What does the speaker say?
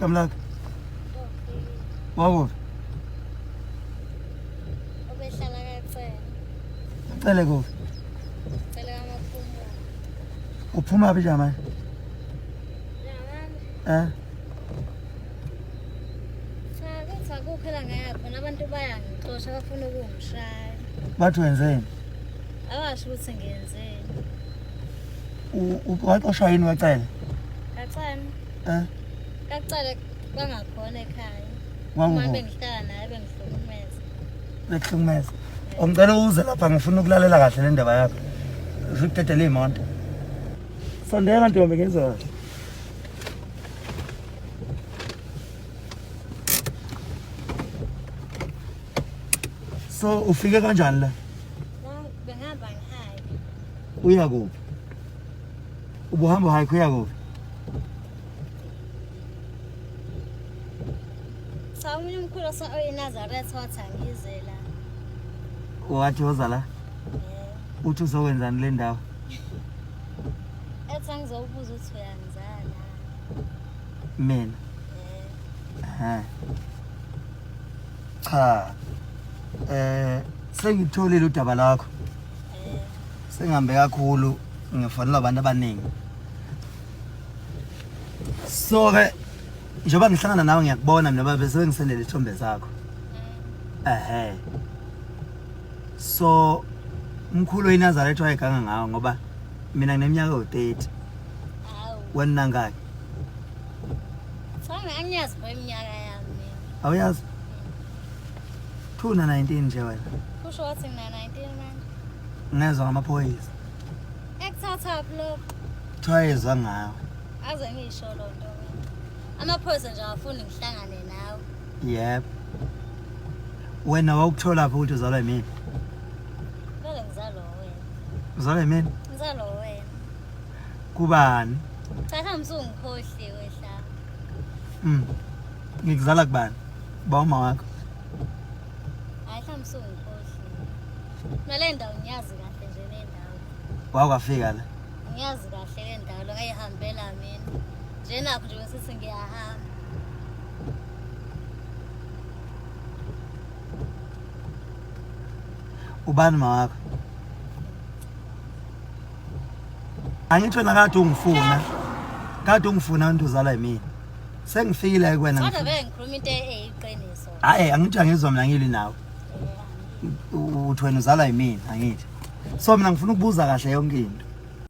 igama lakho wakuphi obehlala kaCele Cele kuphi Cele kaMaphumo uphuma phi jamani jamani cha kuphela ngapha nabantu bayangixosha bafuna ukungishaya bathi wenzeni awasho ukuthi ngiyenzeni waxoshwa yini wacela kaCele kaCele bangakhona ekhaya uma bengihlala naye bengihlukumeza bekuhlukumeza ngicela uze lapha ngifuna ukulalela kahle le ndaba yakho ukudedela imoto sondela ntombi ngizwa so ufike kanjani la bengihamba ngihaya uya kuphi ubuhamba hike uya kuphi Sawumunye umkhulu oyiNazaretha wathi angize la wathi woza la uthi uzokwenzani le ndawo ethi angizobuza ukuthi uyangizala mina cha sengitholile udaba lakho sengihambe kakhulu ngifanele abantu abaningi so ke njengoba ngihlangana nawe ngiyakubona mina bese ngisendele ithombe zakho so umkhulu weNazaretha wayeganga ngawo ngoba mina ngineminyaka u30 wena ngaki angiyazi iminyaka yami mina awuyazi 219 nje wena kusho wathi ngina 19 manje ngezwe ngamaphoyisa ekuthatha lo thwayezwa ngawo aze ngisho lo nto amaphoyisa nje afuna ngihlangane nawe yep wena wawukuthola phi ukuthi uzalwa yimini vele ngizalo wena uzalwa yimini ngizalo wena kubani cha msungikhohliwe hla ngikuzala kubani bawuma wakho hayi msungikhohliwe nale ndawo ngiyazi kahle nje le ndawo wakwafika la ngiyazi kahle le ndawo lo ngayihambela mina nje nakho nje besithi ngiyahamba ubani mawakho angitsho nakade ungifuna ukuthi uzalwa yimini sengifikile kuwena kodwa vele ngikhuluma into eyiqiniso hayi angithi angizwa mina ngili nawe uthi wena uzalwa yimini angithi so mina ngifuna ukubuza kahle yonke into